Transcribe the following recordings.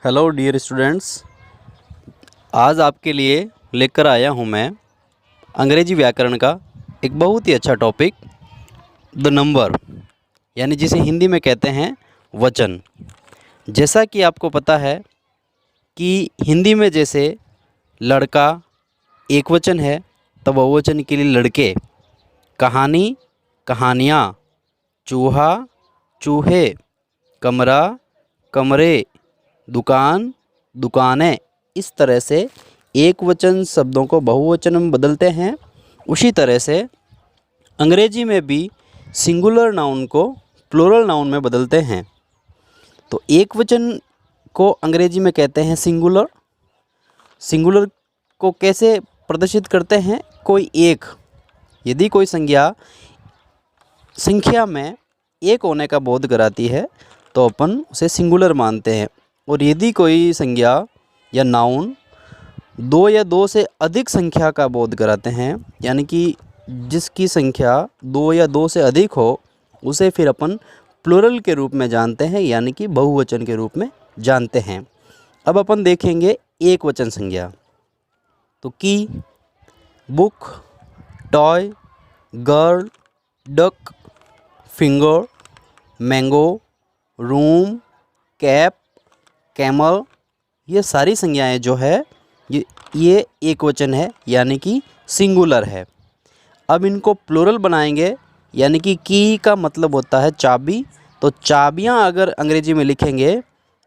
Hello dear students, आज आपके लिए लेकर आया हूँ मैं अंग्रेजी व्याकरण का एक बहुत ही अच्छा टॉपिक, द नंबर, यानी जिसे हिंदी में कहते हैं वचन। जैसा कि आपको पता है कि हिंदी में जैसे लड़का एक वचन है तो बहुवचन के लिए लड़के, कहानी कहानियाँ, चूहा चूहे, कमरा कमरे, दुकान दुकानें, इस तरह से एक वचन शब्दों को बहुवचन में बदलते हैं। उसी तरह से अंग्रेजी में भी सिंगुलर नाउन को प्लूरल नाउन में बदलते हैं। तो एक वचन को अंग्रेजी में कहते हैं सिंगुलर। सिंगुलर को कैसे प्रदर्शित करते हैं? कोई एक, यदि कोई संख्या में एक होने का बोध कराती है तो अपन उसे सिंगुलर मानते हैं। और यदि कोई संज्ञा या नाउन दो या दो से अधिक संख्या का बोध कराते हैं, यानी कि जिसकी संख्या दो या दो से अधिक हो, उसे फिर अपन प्लूरल के रूप में जानते हैं, यानी कि बहुवचन के रूप में जानते हैं। अब अपन देखेंगे एक वचन संज्ञा। तो की, book, toy, girl, duck, finger, mango, room, cap, camel, ये सारी संज्ञाएं जो है ये एक वचन है, यानी कि सिंगुलर है। अब इनको प्लूरल बनाएंगे, यानी कि की का मतलब होता है चाबी। तो चाबियां अगर अंग्रेजी में लिखेंगे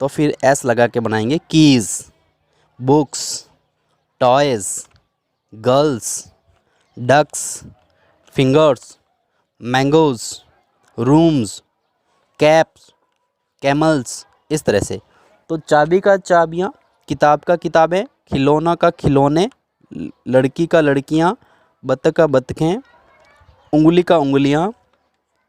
तो फिर एस लगा के बनाएंगे। Keys, books, toys, girls, ducks, fingers, mangoes, rooms, caps, camels, इस तरह से। तो चाबी का चाबियाँ, किताब का किताबें, खिलौना का खिलौने, लड़की का लड़कियाँ, बत्तख का बत्तखें, उंगली का उंगलियाँ,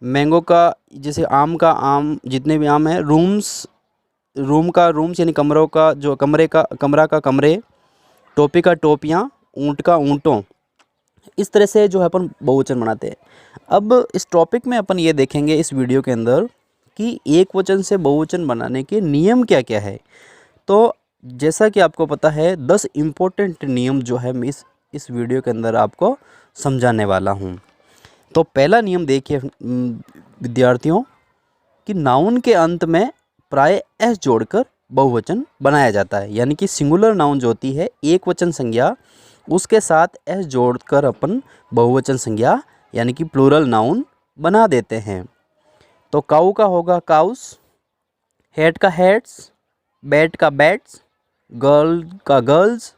मैंगो का जैसे आम का आम, जितने भी आम हैं, रूम का रूम्स यानी कमरों का जो कमरा का कमरे, टोपी का टोपियाँ, ऊँट का ऊँटों, इस तरह से जो है अपन बहुवचन बनाते हैं। अब इस टॉपिक में अपन ये देखेंगे इस वीडियो के अंदर कि एक वचन से बहुवचन बनाने के नियम क्या क्या है। तो जैसा कि आपको पता है 10 इम्पोर्टेंट नियम जो है मैं इस वीडियो के अंदर आपको समझाने वाला हूँ। तो पहला नियम देखिए विद्यार्थियों, कि नाउन के अंत में प्राय एस जोड़कर बहुवचन बनाया जाता है, यानी कि सिंगुलर नाउन जो होती है एक वचन संज्ञा, उसके साथ एस जोड़कर अपन बहुवचन संज्ञा यानी कि प्लूरल नाउन बना देते हैं। तो काऊ का होगा काउस, हेड का हेड्स, बैट का बैट्स, गर्ल का गर्ल्स,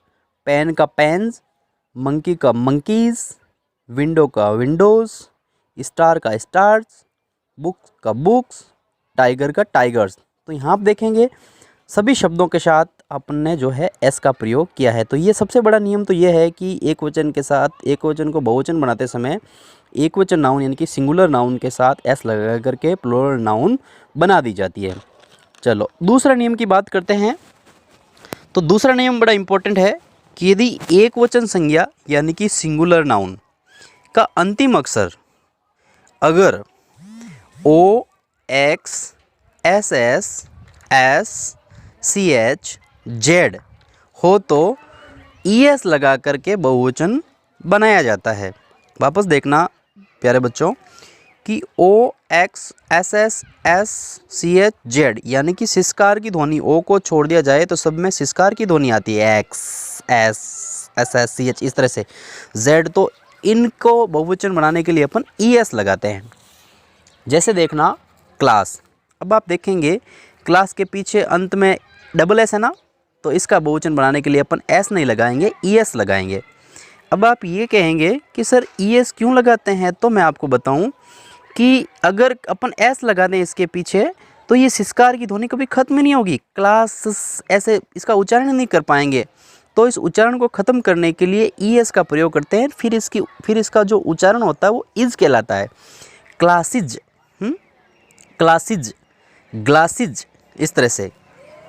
पेन का पेन्स, मंकी का मंकीज़, विंडो का विंडोज़, स्टार का स्टार्स, बुक्स का बुक्स, टाइगर का टाइगर्स। तो यहाँ आप देखेंगे सभी शब्दों के साथ आपने जो है एस का प्रयोग किया है। तो ये सबसे बड़ा नियम तो ये है कि एक वचन के साथ एक वचन को बहुवचन बनाते समय एक वचन नाउन यानी कि सिंगुलर नाउन के साथ एस लगा करके प्लूरल नाउन बना दी जाती है। चलो दूसरा नियम की बात करते हैं। तो दूसरा नियम बड़ा इंपॉर्टेंट है कि यदि एक वचन संज्ञा यानी कि सिंगुलर नाउन का अंतिम अक्षर अगर O, X, S S, S, सी एच, जेड हो तो ई एस लगा करके बहुवचन बनाया जाता है। वापस देखना प्यारे बच्चों कि O, X, S S, S, सी एच, जेड यानी कि सिस्कार की ध्वनि ओ को छोड़ दिया जाए तो सब में सिस्कार की ध्वनि आती है, एक्स, एस, एस एस, सी एच, इस तरह से जेड। तो इनको बहुवचन बनाने के लिए अपन ई एस लगाते हैं। जैसे देखना क्लास, अब आप देखेंगे क्लास के पीछे अंत में डबल एस है ना, तो इसका बहुवचन बनाने के लिए अपन एस नहीं लगाएंगे, ई एस लगाएंगे। अब आप ये कहेंगे कि सर ई एस क्यों लगाते हैं, तो मैं आपको बताऊं कि अगर अपन एस लगा दें इसके पीछे तो ये सिस्कार की ध्वनि कभी खत्म नहीं होगी, क्लास ऐसे इसका उच्चारण नहीं कर पाएंगे। तो इस उच्चारण को ख़त्म करने के लिए ई एस का प्रयोग करते हैं। फिर इसका जो उच्चारण होता है वो इज कहलाता है, क्लासिज, क्लासिज, ग्लासिज, इस तरह से।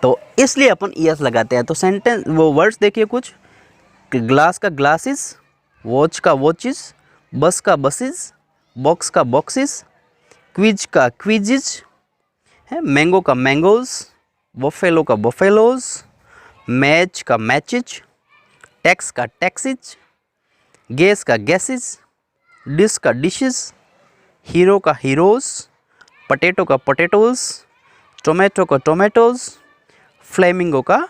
तो इसलिए अपन ई एस लगाते हैं। तो सेंटेंस वो वर्ड्स देखिए कुछ, ग्लास का ग्लासेस, वॉच का वॉचेस, बस का बसेस, बॉक्स का बॉक्सेस, क्विज का क्विजिज है, मैंगो का मैंगोज़, बफेलो का बफेलोज, मैच का मैचेज, टैक्स का टैक्सिज, गैस का गैसेज, डिश का डिशेज, हीरो का हीरोज़, पटेटो का पोटैटोज़, टोमेटो का टोमेटोज़, फ्लेमिंगो का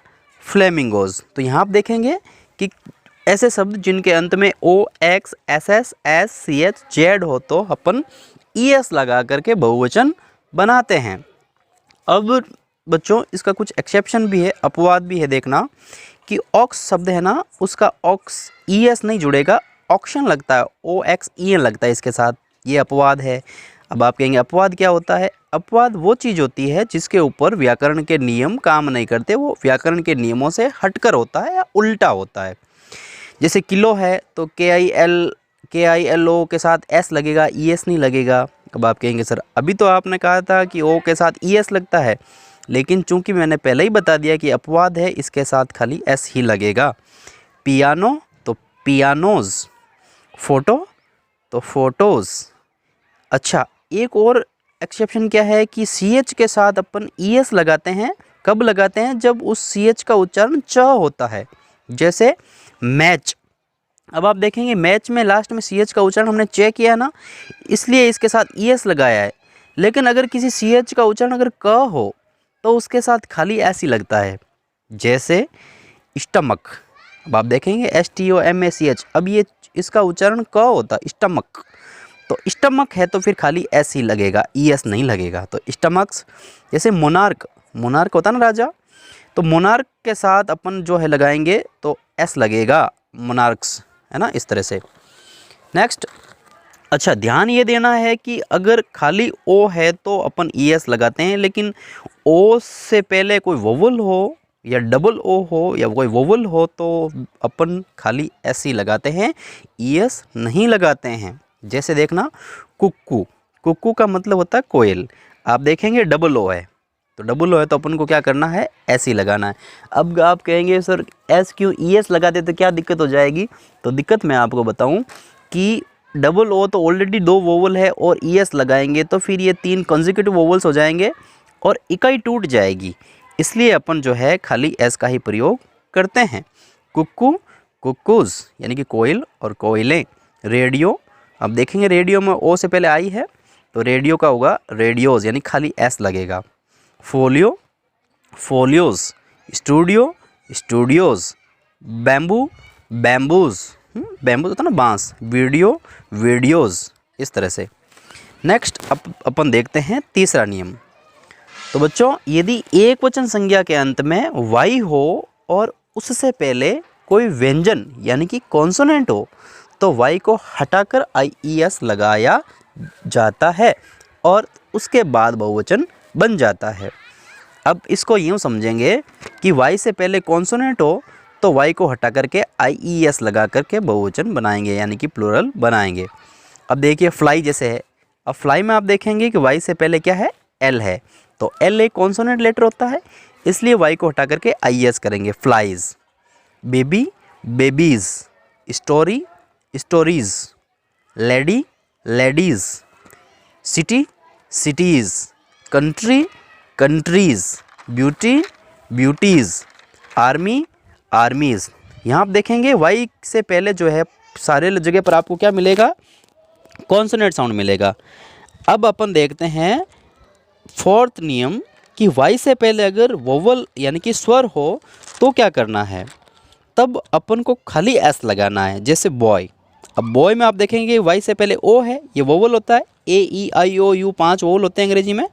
फ्लेमिंगोज़। तो यहाँ आप देखेंगे कि ऐसे शब्द जिनके अंत में O X S S S C H Z हो तो अपन ई एस लगा करके बहुवचन बनाते हैं। अब बच्चों इसका कुछ एक्सेप्शन भी है, अपवाद भी है। देखना कि ऑक्स शब्द है ना, उसका ऑक्स ई एस नहीं जुड़ेगा, ऑक्शन लगता है, ओ एक्स ई एन लगता है इसके साथ, ये अपवाद है। अब आप कहेंगे अपवाद क्या होता है? अपवाद वो चीज़ होती है जिसके ऊपर व्याकरण के नियम काम नहीं करते, वो व्याकरण के नियमों से हटकर होता है या उल्टा होता है। जैसे किलो है तो के आई एल ओ के साथ एस लगेगा, ई एस नहीं लगेगा। अब आप कहेंगे सर अभी तो आपने कहा था कि ओ के साथ ई एस लगता है, लेकिन चूंकि मैंने पहले ही बता दिया कि अपवाद है, इसके साथ खाली एस ही लगेगा। पियानो तो पियानोज, फोटो तो फोटोज़। अच्छा, एक और एक्सेप्शन क्या है कि सी एच के साथ अपन ई एस लगाते हैं। कब लगाते हैं? जब उस सी एच का उच्चारण च होता है। जैसे मैच, अब आप देखेंगे मैच में लास्ट में सी एच का उच्चारण हमने च किया ना, इसलिए इसके साथ ई एस लगाया है। लेकिन अगर किसी सी एच का उच्चारण अगर क हो तो उसके साथ खाली एस ही लगता है। जैसे स्टमक, अब आप देखेंगे s t o m a c h, अब ये इसका उच्चारण क होता है स्टमक, तो स्टमक है तो फिर खाली एस ही लगेगा, ई एस नहीं लगेगा। तो स्टमक्स। जैसे मोनार्क, मोनार्क होता ना राजा, तो मोनार्क के साथ अपन जो है लगाएंगे तो एस लगेगा, मोनार्क्स, है ना, इस तरह से। नेक्स्ट, अच्छा ध्यान ये देना है कि अगर खाली ओ है तो अपन ई एस लगाते हैं, लेकिन ओ से पहले कोई वोवल हो या डबल ओ हो या कोई वोवल हो तो अपन खाली एस ही लगाते हैं, ई एस नहीं लगाते हैं। जैसे देखना कुक्कू, कुक्कू का मतलब होता है कोयल। आप देखेंगे डबल ओ है, तो डबल ओ है तो अपन को क्या करना है? एस ही लगाना है। अब आप कहेंगे सर एस क्यों ई एस लगाते तो क्या दिक्कत हो जाएगी? तो दिक्कत मैं आपको बताऊं कि डबल ओ तो ऑलरेडी दो वोवल है और ई एस लगाएंगे तो फिर ये तीन कॉन्जिक्यूटिव वोवल्स हो जाएंगे और इकाई टूट जाएगी। इसलिए अपन जो है खाली एस का ही प्रयोग करते हैं। कुक्कू, कुक्कूज़ यानी कि कोयल और कोयलें। रेडियो, अब देखेंगे रेडियो में ओ से पहले आई है तो रेडियो का होगा रेडियोज़, यानी खाली एस लगेगा। Folio, folios. Studio, studios. Bamboo, bamboos, bamboo होता है ना बांस। वीडियो, वीडियोज़, इस तरह से। नेक्स्ट अपन देखते हैं तीसरा नियम। तो बच्चों यदि एक वचन संज्ञा के अंत में वाई हो और उससे पहले कोई व्यंजन यानी कि कॉन्सोनेंट हो तो वाई को हटाकर आई ई एस लगाया जाता है और उसके बाद बहुवचन बन जाता है। अब इसको यूँ समझेंगे कि वाई से पहले कॉन्सोनेंट हो तो वाई को हटा करके आई ई एस लगा करके बहुवचन बनाएंगे यानी कि प्लूरल बनाएंगे। अब देखिए फ्लाई जैसे है, अब फ्लाई में आप देखेंगे कि वाई से पहले क्या है? एल है, तो एल एक कॉन्सोनेंट लेटर होता है, इसलिए वाई को हटा करके आई एस करेंगे, flies. Baby, babies. Story, stories. Lady, ladies. City, cities. Country, countries. Beauty, beauties. Army, armies. यहाँ आप देखेंगे वाई से पहले जो है सारे जगह पर आपको क्या मिलेगा? कॉन्सोनेंट साउंड मिलेगा। अब अपन देखते हैं फोर्थ नियम कि वाई से पहले अगर वोवल यानी कि स्वर हो तो क्या करना है? तब अपन को खाली एस लगाना है। जैसे बॉय, अब बॉय में आप देखेंगे वाई से पहले ओ है, ये वोवल होता है, ए ई आई ओ यू 5 वोवल होते हैं अंग्रेजी में,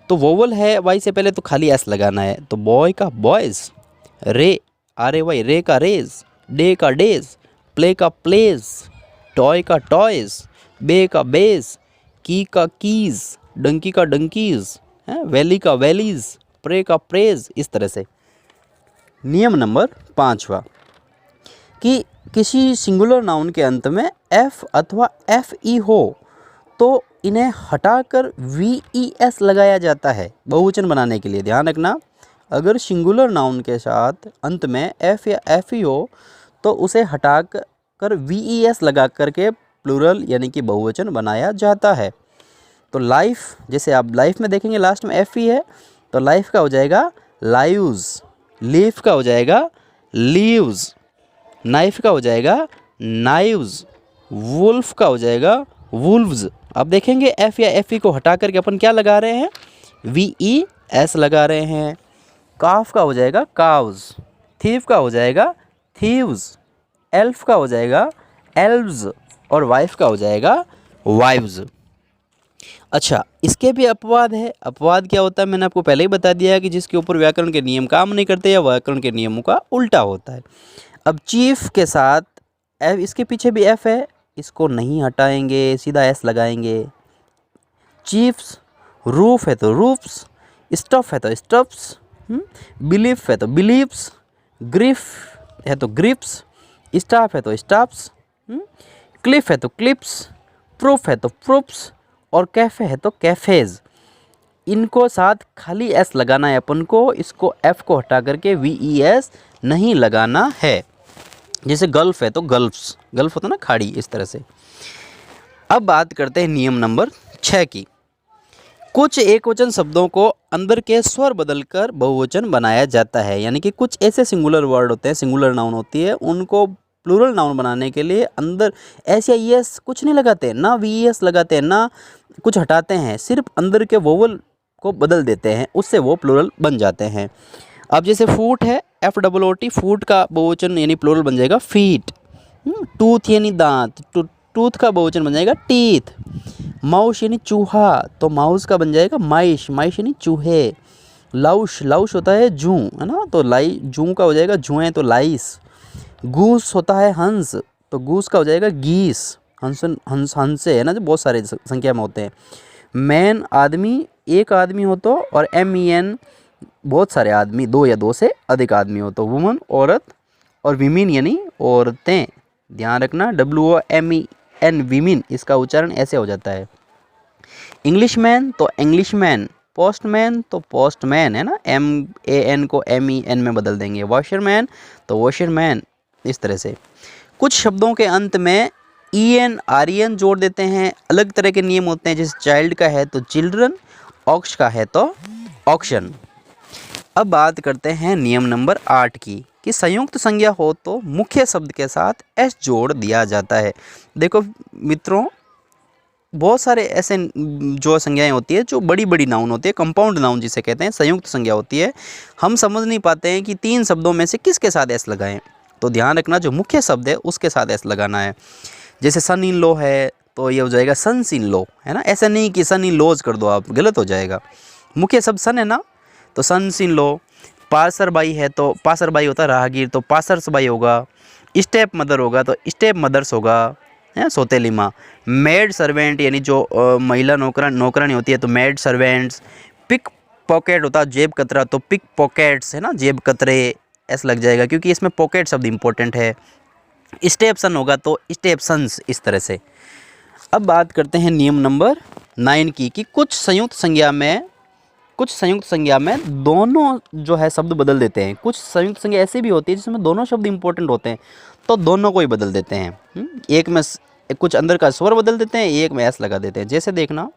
तो वोवल है वाई से पहले तो खाली एस लगाना है। तो बॉय का बॉयज़, रे आर ए वाई रे का रेज, डे का डेज, प्ले का प्लेज, टॉय का टॉयज़, बे का बेज, की का कीज़, डंकी का डंकीज़, वैली का वैलीज़, प्रे का प्रेज, इस तरह से। नियम नंबर 5वां कि किसी सिंगुलर नाउन के अंत में एफ अथवा एफ ई हो तो इन्हें हटाकर वी ई एस लगाया जाता है बहुवचन बनाने के लिए। ध्यान रखना, अगर सिंगुलर नाउन के साथ अंत में एफ या एफ ई हो तो उसे हटाकर वी ई एस लगा करके प्लूरल यानी कि बहुवचन बनाया जाता है। तो लाइफ, जैसे आप लाइफ में देखेंगे लास्ट में एफ ई है तो लाइफ का हो जाएगा लाइव्स, लीफ का हो जाएगा लीव्स, नाइफ का हो जाएगा नाइव्स, वुल्फ का हो जाएगा वुल्व्स। अब देखेंगे एफ या एफ ई को हटा करके अपन क्या लगा रहे हैं, वी ई एस लगा रहे हैं। काफ का हो जाएगा काव्स, थीव का हो जाएगा थीव्स, एल्फ का हो जाएगा एल्व्स और वाइफ का हो जाएगा वाइव्स। अच्छा, इसके भी अपवाद है। अपवाद क्या होता है, मैंने आपको पहले ही बता दिया है कि जिसके ऊपर व्याकरण के नियम काम नहीं करते या व्याकरण के नियमों का उल्टा होता है। अब चीफ के साथ एफ, इसके पीछे भी एफ है, इसको नहीं हटाएंगे, सीधा एस लगाएंगे। चीफ्स, रूफ है तो रूफ्स, स्टफ है तो स्टफ्स, बिलीफ है तो बिलीव्स, ग्रिफ है तो ग्रिप्स, स्टाफ है तो स्टाफ्स, क्लिफ है तो क्लिप्स, प्रूफ है तो प्रूफ्स और कैफ़े है तो कैफ़ेज़। इनको साथ खाली एस लगाना है अपन को, इसको एफ को हटा करके वी ई एस नहीं लगाना है। जैसे गल्फ है तो गल्फ्स, गल्फ होता है ना खाड़ी, इस तरह से। अब बात करते हैं नियम नंबर 6 की। कुछ एकवचन शब्दों को अंदर के स्वर बदलकर बहुवचन बनाया जाता है, यानी कि कुछ ऐसे सिंगुलर वर्ड होते हैं, सिंगुलर नाउन होती है, उनको प्लूरल नाउन बनाने के लिए अंदर एस या ई एस कुछ नहीं लगाते, ना वी ई एस लगाते हैं, ना कुछ हटाते हैं, सिर्फ अंदर के वोवल को बदल देते हैं, उससे वो प्लूरल बन जाते हैं। अब जैसे फूट है, एफ डबल ओ टी, फूट का बहुवचन यानी प्लूरल बन जाएगा फीट। टूथ यानी दांत, टूथ का बहुवचन बन जाएगा टीथ। माउस यानी चूहा, तो माउस का बन जाएगा माइश, माइश यानी चूहे। लाउश, लाउश होता है जूं, है ना, तो लाई जूं का हो जाएगा जुएं, तो लाइस। गूस होता है हंस, तो गूस का हो जाएगा गीस, हंसे है ना, जो बहुत सारे संख्या में होते हैं। मैन आदमी, एक आदमी हो तो, और एम ई एन बहुत सारे आदमी, दो या दो से अधिक आदमी हो तो। वुमन औरत, और विमिन यानी औरतें, ध्यान रखना WOMEN विमिन, इसका उच्चारण ऐसे हो जाता है। इंग्लिशमैन तो इंग्लिशमैन, पोस्टमैन तो पोस्टमैन, है ना, MAN को MEN में बदल देंगे। वॉशरमैन तो वॉशरमैन, इस तरह से। कुछ शब्दों के अंत में EN REN जोड़ देते हैं, अलग तरह के नियम होते हैं। जैसे चाइल्ड का है तो चिल्ड्रन, ऑक्स का है तो ऑक्शन। अब बात करते हैं नियम नंबर 8 की, कि संयुक्त संज्ञा हो तो मुख्य शब्द के साथ एस जोड़ दिया जाता है। देखो मित्रों, बहुत सारे ऐसे जो संज्ञाएं होती है जो बड़ी बड़ी नाउन होती है, कंपाउंड नाउन जिसे कहते हैं, संयुक्त संज्ञा होती है, हम समझ नहीं पाते हैं कि 3 शब्दों में से किसके साथ एस लगाएं। तो ध्यान रखना, जो मुख्य शब्द है उसके साथ एस लगाना है। जैसे सन इन लॉ है तो ये हो जाएगा सन्स इन लॉ, है ना, ऐसा नहीं कि सन इन लॉज कर दो आप, गलत हो जाएगा। मुख्य शब्द सन है ना, तो sons in law. Passer by है तो पासर बाई होता है राहगीर, तो पासर्स बाई होगा। स्टेप मदर होगा तो स्टेप मदर्स होगा, है सौतेली माँ। मेड सर्वेंट यानी जो महिला नौकरानी होती है तो मेड सर्वेंट्स। पिक पॉकेट होता है जेब कतरा, तो पिक पॉकेट्स, है ना, जेब कतरे, ऐसा लग जाएगा क्योंकि इसमें पॉकेट शब्द इंपॉर्टेंट है। स्टेप सन होगा तो स्टेप सन्स, इस तरह से। अब बात करते हैं नियम नंबर 9 की, कि कुछ संयुक्त संज्ञा में दोनों जो है शब्द बदल देते हैं। कुछ संयुक्त संज्ञा ऐसी भी होती है जिसमें दोनों शब्द इंपॉर्टेंट होते हैं, तो दोनों को ही बदल देते हैं। एक में कुछ अंदर का स्वर बदल देते हैं, एक में एस लगा देते हैं। जैसे देखना,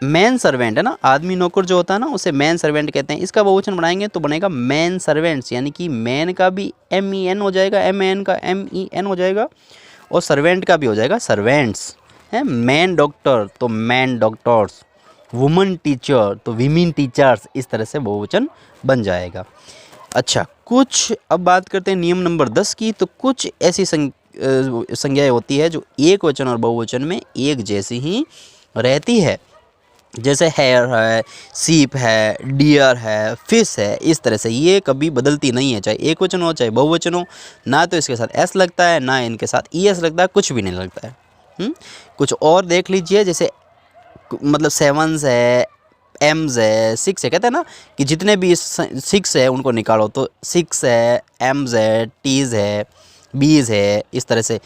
मैन सर्वेंट है ना, आदमी नौकर जो होता है ना, उसे मैन सर्वेंट कहते हैं। इसका बहुवचन बनाएंगे तो बनेगा मैन सर्वेंट्स, यानी कि मैन का भी MEN हो जाएगा, MAN का MEN हो जाएगा, और सर्वेंट का भी हो जाएगा सर्वेंट्स, है। मैन डॉक्टर तो मैन डॉक्टर्स, वुमन टीचर तो वीमेन टीचर्स, इस तरह से बहुवचन बन जाएगा। अच्छा, कुछ अब बात करते हैं नियम नंबर 10 की। तो कुछ ऐसी संज्ञाएं होती है जो एक वचन और बहुवचन में एक जैसी ही रहती है। जैसे हेयर है, सीप है, डियर है, फिश है, इस तरह से ये कभी बदलती नहीं है, चाहे एक वचन हो चाहे बहुवचन हो। ना तो इसके साथ एस लगता है, ना इनके साथ ES लगता है, कुछ भी नहीं लगता है। कुछ और देख लीजिए, जैसे मतलब सेवन्स है, एम्स है, 6 है, कहते हैं ना कि जितने भी 6 है उनको निकालो, तो 6 है, एम्स है, टीज है, बीज है, इस तरह से।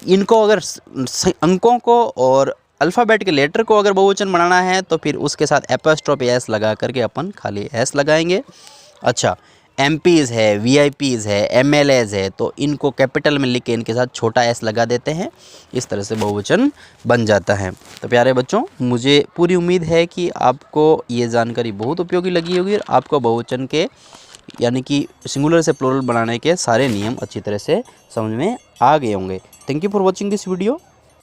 इनको अगर अंकों को और अल्फ़ाबेट के लेटर को अगर बहुवचन बनाना है तो फिर उसके साथ एपोस्ट्रोफी एस लगा करके अपन खाली एस लगाएंगे। अच्छा, MPs है, VIPs है, MLAs है, तो इनको कैपिटल में लिख के इनके साथ छोटा s लगा देते हैं। इस तरह से बहुवचन बन जाता है। तो प्यारे बच्चों, मुझे पूरी उम्मीद है कि आपको ये जानकारी बहुत उपयोगी लगी होगी और आपको बहुवचन के यानी कि सिंगुलर से प्लूरल बनाने के सारे नियम अच्छी तरह से समझ में आ गए होंगे। Thank you for watching this video.